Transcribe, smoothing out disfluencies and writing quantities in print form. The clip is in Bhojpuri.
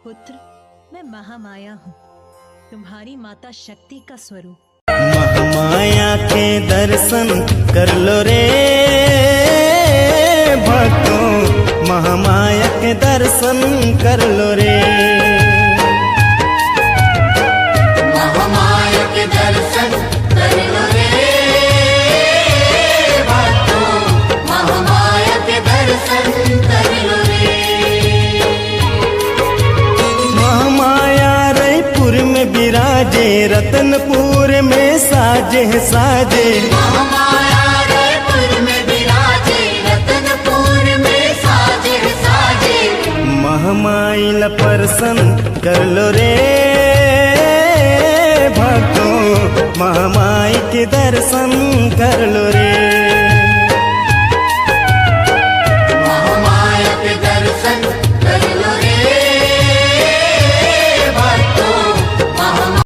पुत्र, मैं महामाया हूँ, तुम्हारी माता शक्ति का स्वरूप। महामाया के दर्शन कर लो रे भक्तों, महामाया के दर्शन कर लो रे। महामाया के दर्शन कर लो रे भक्तों, महामाया के दर्शन कर लो रे। महामाया रायपुर में विराजे, रतनपुर में साजे साजे। महामाया रायपुर में विराजे, रतनपुर में साजे साजे। महामाइल परसन कर लो रे भक्तों, महामाई के दर्शन